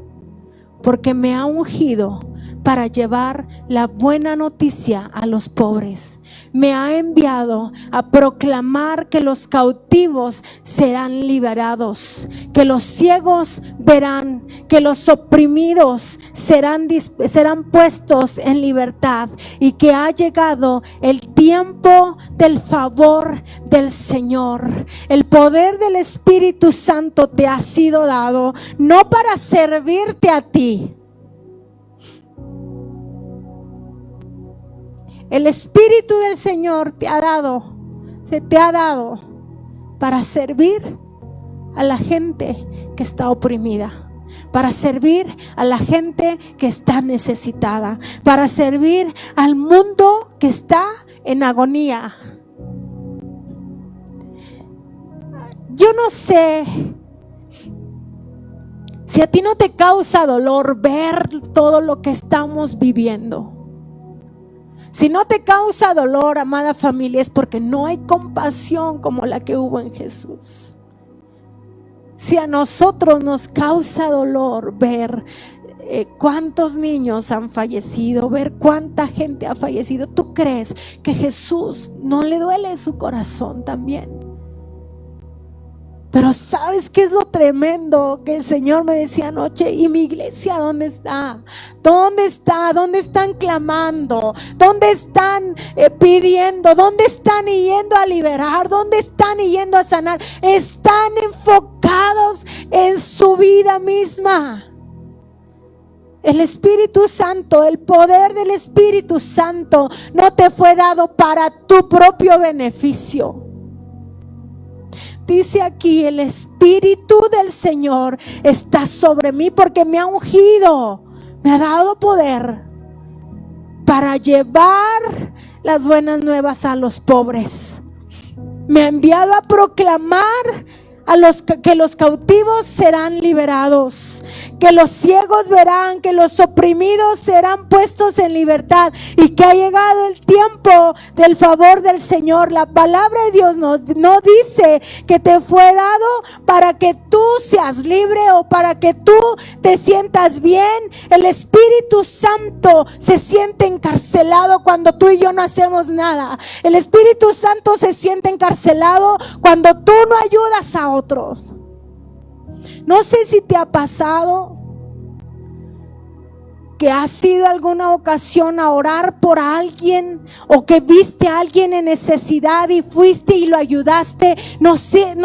Speaker 1: porque me ha ungido para llevar la buena noticia a los pobres. Me ha enviado a proclamar que los cautivos serán liberados, que los ciegos verán, que los oprimidos serán puestos en libertad, y que ha llegado el tiempo del favor del Señor. El poder del Espíritu Santo te ha sido dado, no para servirte a ti. El Espíritu del Señor se te ha dado para servir a la gente que está oprimida, para servir a la gente que está necesitada, para servir al mundo que está en agonía. Yo no sé si a ti no te causa dolor ver todo lo que estamos viviendo. Si no te causa dolor, amada familia, es porque no hay compasión como la que hubo en Jesús. Si a nosotros nos causa dolor ver cuántos niños han fallecido, ver cuánta gente ha fallecido, ¿tú crees que Jesús no le duele su corazón también? Pero ¿sabes qué es lo tremendo? Que el Señor me decía anoche: ¿y mi iglesia dónde está? ¿Dónde está? ¿Dónde están clamando? ¿Dónde están pidiendo? ¿Dónde están yendo a liberar? ¿Dónde están yendo a sanar? Están enfocados en su vida misma. El Espíritu Santo, el poder del Espíritu Santo no te fue dado para tu propio beneficio. Dice aquí: el Espíritu del Señor está sobre mí porque me ha ungido, me ha dado poder para llevar las buenas nuevas a los pobres. Me ha enviado a proclamar que los cautivos serán liberados, que los ciegos verán, que los oprimidos serán puestos en libertad, y que ha llegado el tiempo del favor del Señor. La palabra de Dios no dice que te fue dado para que tú seas libre o para que tú te sientas bien. El Espíritu Santo se siente encarcelado cuando tú y yo no hacemos nada. El Espíritu Santo se siente encarcelado cuando tú no ayudas a otros. No sé si te ha pasado que has ido alguna ocasión a orar por alguien, o que viste a alguien en necesidad y fuiste y lo ayudaste. No sé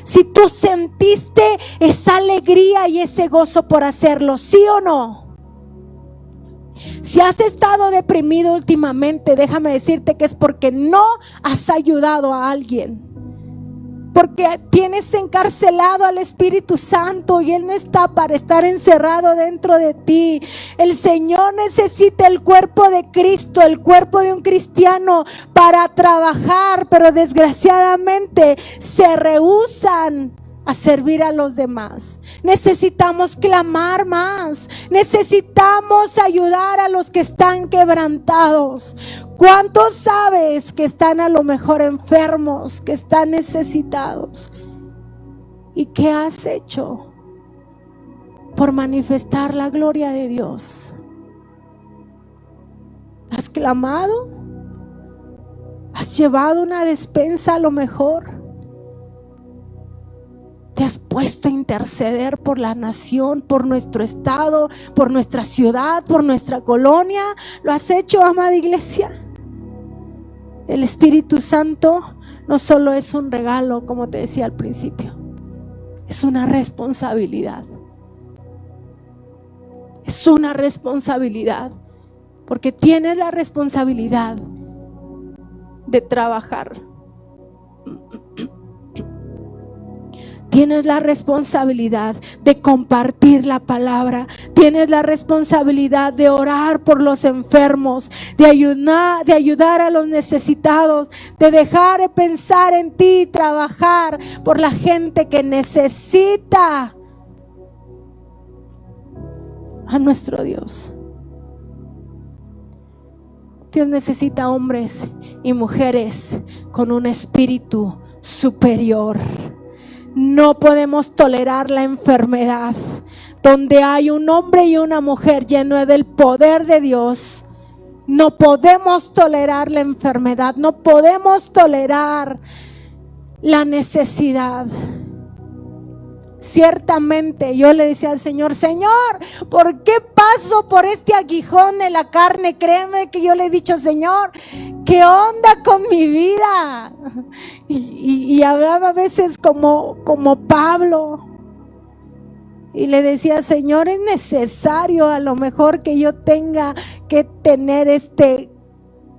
Speaker 1: si tú sentiste esa alegría y ese gozo por hacerlo, ¿sí o no? Si has estado deprimido últimamente, déjame decirte que es porque no has ayudado a alguien. Porque tienes encarcelado al Espíritu Santo y Él no está para estar encerrado dentro de ti. El Señor necesita el cuerpo de Cristo, el cuerpo de un cristiano para trabajar, pero desgraciadamente se rehúsan a servir a los demás. Necesitamos clamar más, necesitamos ayudar a los que están quebrantados. ¿Cuántos sabes que están a lo mejor enfermos, que están necesitados? ¿Y qué has hecho por manifestar la gloria de Dios? ¿Has clamado? ¿Has llevado una despensa a lo mejor? ¿Te has puesto a interceder por la nación, por nuestro estado, por nuestra ciudad, por nuestra colonia? ¿Lo has hecho, amada iglesia? El Espíritu Santo no solo es un regalo, como te decía al principio, es una responsabilidad. Es una responsabilidad, porque tienes la responsabilidad de trabajar. Tienes la responsabilidad de compartir la palabra. Tienes la responsabilidad de orar por los enfermos, de ayudar a los necesitados, de dejar de pensar en ti y trabajar por la gente que necesita a nuestro Dios. Dios necesita hombres y mujeres con un espíritu superior. No podemos tolerar la enfermedad. Donde hay un hombre y una mujer lleno del poder de Dios, no podemos tolerar la enfermedad, no podemos tolerar la necesidad. Ciertamente yo le decía al Señor: Señor, ¿por qué paso por este aguijón en la carne? Créeme que yo le he dicho: Señor, ¿qué onda con mi vida? Y hablaba a veces como Pablo, y le decía: Señor, es necesario a lo mejor que yo tenga que tener este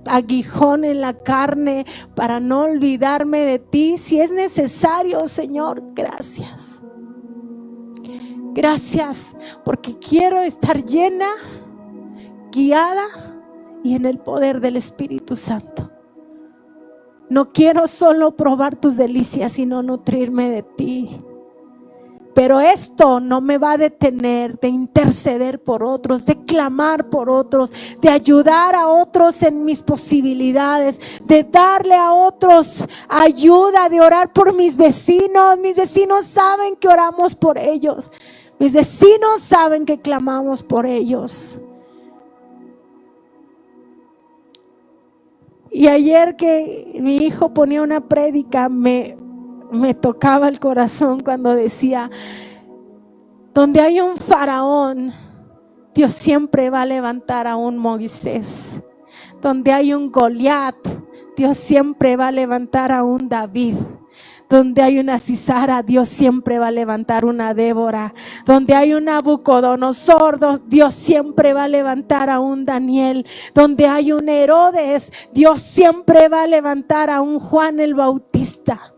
Speaker 1: aguijón en la carne para no olvidarme de ti. Si es necesario, Señor, gracias. Gracias, porque quiero estar llena, guiada y en el poder del Espíritu Santo. No quiero solo probar tus delicias, sino nutrirme de ti. Pero esto no me va a detener de interceder por otros, de clamar por otros, de ayudar a otros en mis posibilidades, de darle a otros ayuda, de orar por mis vecinos. Mis vecinos saben que oramos por ellos. Mis vecinos saben que clamamos por ellos. Y ayer que mi hijo ponía una prédica, me tocaba el corazón cuando decía: donde hay un faraón, Dios siempre va a levantar a un Moisés. Donde hay un Goliat, Dios siempre va a levantar a un David. Donde hay una Sisara, Dios siempre va a levantar una Débora. Donde hay un Nabucodonosor, Dios siempre va a levantar a un Daniel. Donde hay un Herodes, Dios siempre va a levantar a un Juan el Bautista.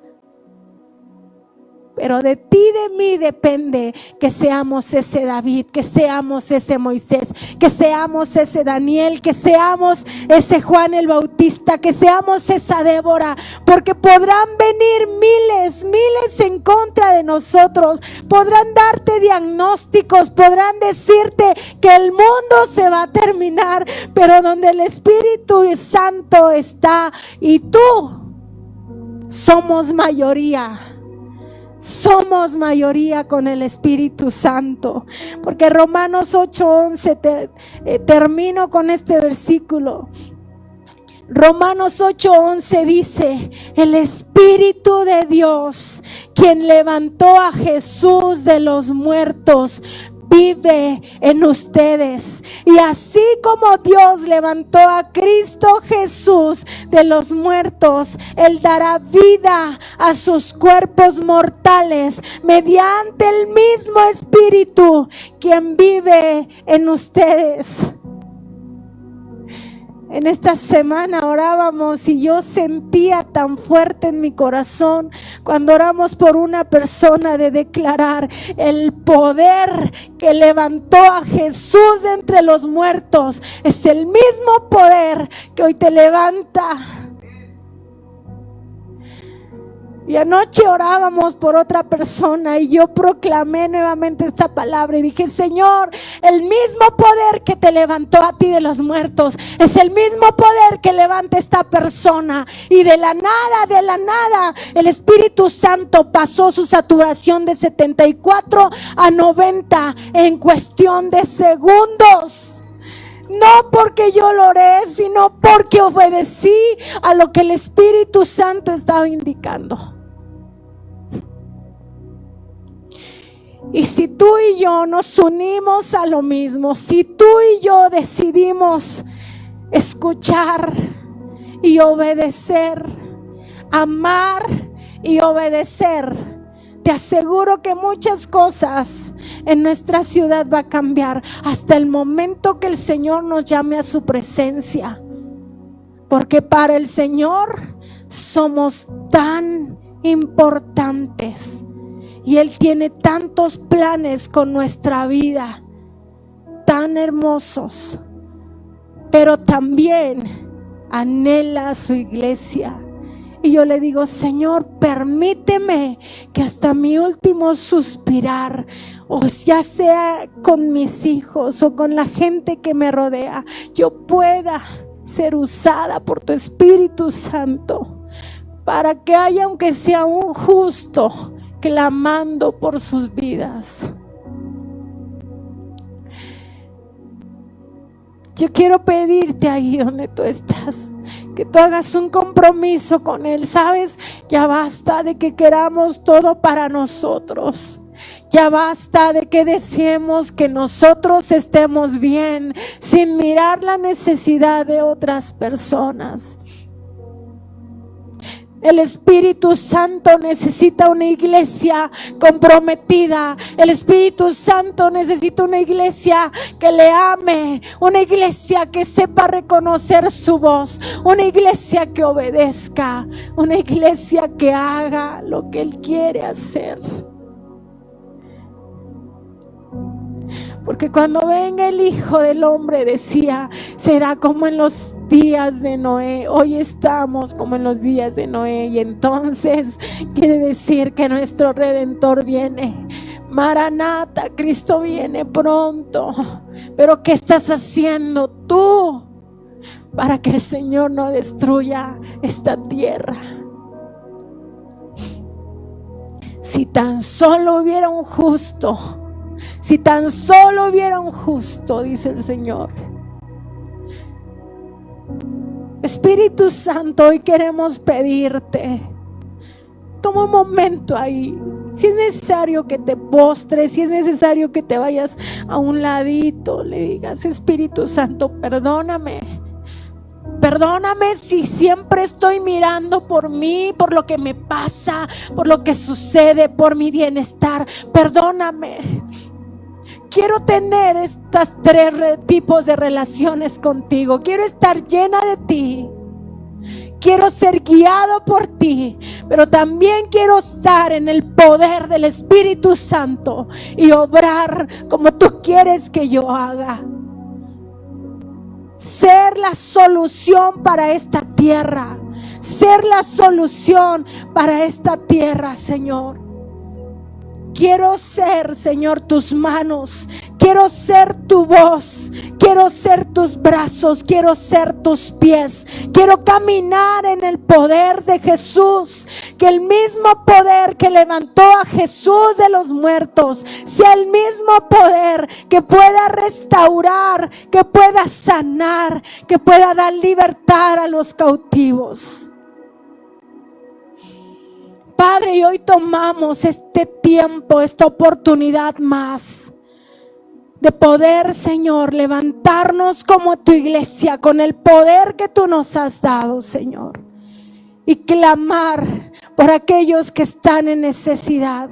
Speaker 1: Pero de ti y de mí depende que seamos ese David, que seamos ese Moisés, que seamos ese Daniel, que seamos ese Juan el Bautista, que seamos esa Débora, porque podrán venir miles en contra de nosotros, podrán darte diagnósticos, podrán decirte que el mundo se va a terminar, pero donde el Espíritu Santo está y tú, somos mayoría. Somos mayoría con el Espíritu Santo, porque Romanos 8:11, termino con este versículo. Romanos 8:11 dice: el Espíritu de Dios, quien levantó a Jesús de los muertos, vive en ustedes. Y así como Dios levantó a Cristo Jesús de los muertos, Él dará vida a sus cuerpos mortales mediante el mismo Espíritu quien vive en ustedes. En esta semana orábamos y yo sentía tan fuerte en mi corazón cuando oramos por una persona de declarar el poder que levantó a Jesús de entre los muertos. Es el mismo poder que hoy te levanta. Y anoche orábamos por otra persona y yo proclamé nuevamente esta palabra y dije: Señor, el mismo poder que te levantó a ti de los muertos es el mismo poder que levanta esta persona. Y de la nada, el Espíritu Santo pasó su saturación de 74 a 90 en cuestión de segundos. No porque yo lo oré, sino porque obedecí a lo que el Espíritu Santo estaba indicando. Y si tú y yo nos unimos a lo mismo, si tú y yo decidimos escuchar y obedecer, amar y obedecer, te aseguro que muchas cosas en nuestra ciudad va a cambiar hasta el momento que el Señor nos llame a su presencia. Porque para el Señor somos tan importantes y Él tiene tantos planes con nuestra vida, tan hermosos, pero también anhela a su iglesia. Y yo le digo: Señor, permíteme que hasta mi último suspirar, o ya sea con mis hijos o con la gente que me rodea, yo pueda ser usada por tu Espíritu Santo, para que haya, aunque sea un justo, clamando por sus vidas. Yo quiero pedirte ahí donde tú estás, que tú hagas un compromiso con Él. Sabes, ya basta de que queramos todo para nosotros. Ya basta de que deseemos que nosotros estemos bien sin mirar la necesidad de otras personas. El Espíritu Santo necesita una iglesia comprometida. El Espíritu Santo necesita una iglesia que le ame, una iglesia que sepa reconocer su voz, una iglesia que obedezca, una iglesia que haga lo que Él quiere hacer. Porque cuando venga el Hijo del Hombre, decía, será como en los días de Noé. Hoy estamos como en los días de Noé, y entonces quiere decir que nuestro Redentor viene. Maranata, Cristo viene pronto. Pero ¿qué estás haciendo tú para que el Señor no destruya esta tierra? Si tan solo hubiera un justo, si tan solo hubiera un justo, dice el Señor. Espíritu Santo, hoy queremos pedirte, toma un momento ahí. Si es necesario que te postres, si es necesario que te vayas a un ladito, le digas: Espíritu Santo, perdóname. Perdóname si siempre estoy mirando por mí, por lo que me pasa, por lo que sucede, por mi bienestar. Perdóname. Quiero tener estas tres tipos de relaciones contigo. Quiero estar llena de ti. Quiero ser guiado por ti, pero también quiero estar en el poder del Espíritu Santo y obrar como tú quieres que yo haga. Ser la solución para esta tierra, ser la solución para esta tierra, Señor. Quiero ser, Señor, tus manos, quiero ser tu voz, quiero ser tus brazos, quiero ser tus pies, quiero caminar en el poder de Jesús, que el mismo poder que levantó a Jesús de los muertos sea el mismo poder que pueda restaurar, que pueda sanar, que pueda dar libertad a los cautivos. Padre, y hoy tomamos este tiempo, esta oportunidad más de poder, Señor, levantarnos como tu iglesia con el poder que tú nos has dado, Señor, y clamar por aquellos que están en necesidad,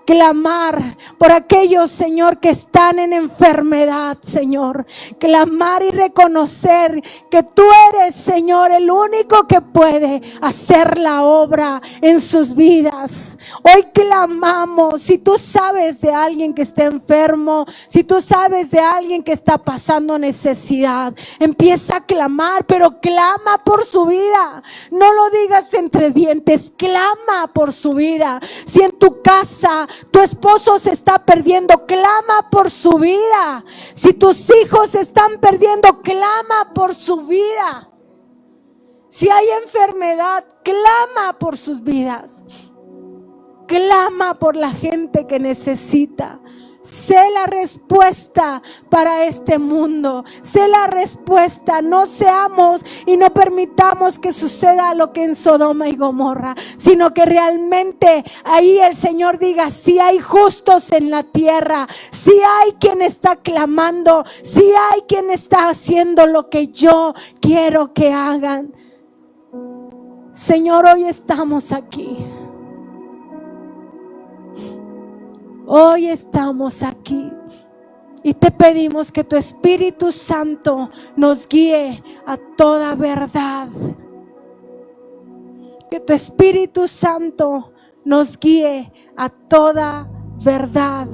Speaker 1: clamar por aquellos, Señor, que están en enfermedad, Señor, clamar y reconocer que tú eres, Señor, el único que puede hacer la obra en sus vidas. Hoy clamamos. Si tú sabes de alguien que está enfermo, si tú sabes de alguien que está pasando necesidad, empieza a clamar, pero clama por su vida. No lo digas entre dientes, clama por su vida. Si en tu casa tu esposo se está perdiendo, clama por su vida. Si tus hijos se están perdiendo, clama por su vida. Si hay enfermedad, clama por sus vidas. Clama por la gente que necesita. Sé la respuesta para este mundo. Sé la respuesta. No seamos y no permitamos que suceda lo que en Sodoma y Gomorra, sino que realmente ahí el Señor diga: si hay justos en la tierra, si hay quien está clamando, si hay quien está haciendo lo que yo quiero que hagan. Señor, hoy estamos aquí. Hoy estamos aquí y te pedimos que tu Espíritu Santo nos guíe a toda verdad. Que tu Espíritu Santo nos guíe a toda verdad,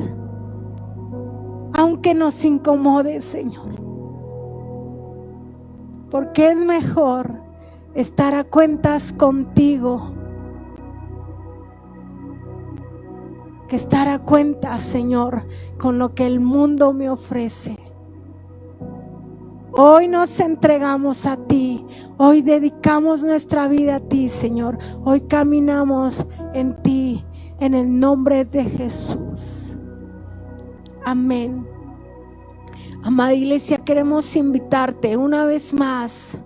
Speaker 1: aunque nos incomode, Señor. Porque es mejor estar a cuentas contigo que estar a cuenta, Señor, con lo que el mundo me ofrece. Hoy nos entregamos a ti, hoy dedicamos nuestra vida a ti, Señor. Hoy caminamos en ti, en el nombre de Jesús. Amén. Amada iglesia, queremos invitarte una vez más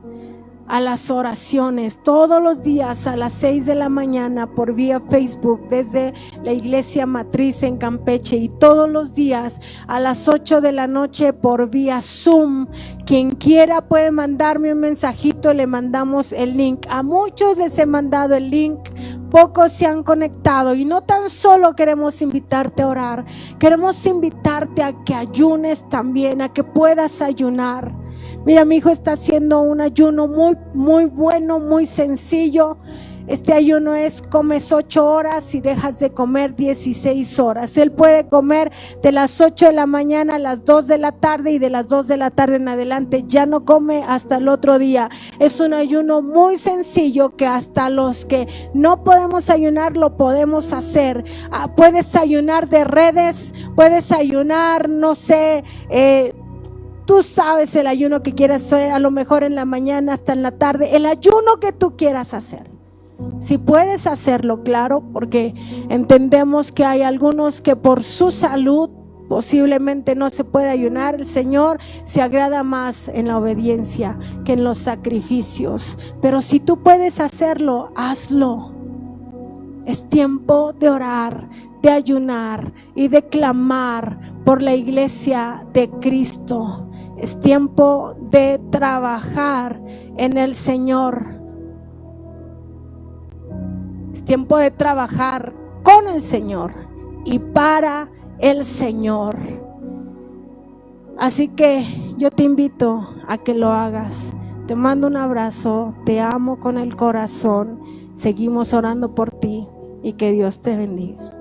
Speaker 1: a las oraciones todos los días a las 6 de la mañana por vía Facebook desde la iglesia matriz en Campeche, y todos los días a las 8 de la noche por vía Zoom. Quien quiera puede mandarme un mensajito, le mandamos el link. A muchos les he mandado el link, pocos se han conectado, y no tan solo queremos invitarte a orar, queremos invitarte a que ayunes también, a que puedas ayunar. Mira, mi hijo está haciendo un ayuno muy bueno, muy sencillo. Este ayuno es: comes 8 horas y dejas de comer 16 horas. Él puede comer de las 8 de la mañana a las 2 de la tarde, y de las 2 de la tarde en adelante ya no come hasta el otro día. Es un ayuno muy sencillo que hasta los que no podemos ayunar lo podemos hacer. Puedes ayunar de redes, puedes ayunar, no sé, tú sabes el ayuno que quieras hacer, a lo mejor en la mañana hasta en la tarde, el ayuno que tú quieras hacer. Si puedes hacerlo, claro, porque entendemos que hay algunos que por su salud posiblemente no se puede ayunar. El Señor se agrada más en la obediencia que en los sacrificios. Pero si tú puedes hacerlo, hazlo. Es tiempo de orar, de ayunar y de clamar por la iglesia de Cristo. Es tiempo de trabajar en el Señor. Es tiempo de trabajar con el Señor y para el Señor. Así que yo te invito a que lo hagas. Te mando un abrazo, te amo con el corazón. Seguimos orando por ti y que Dios te bendiga.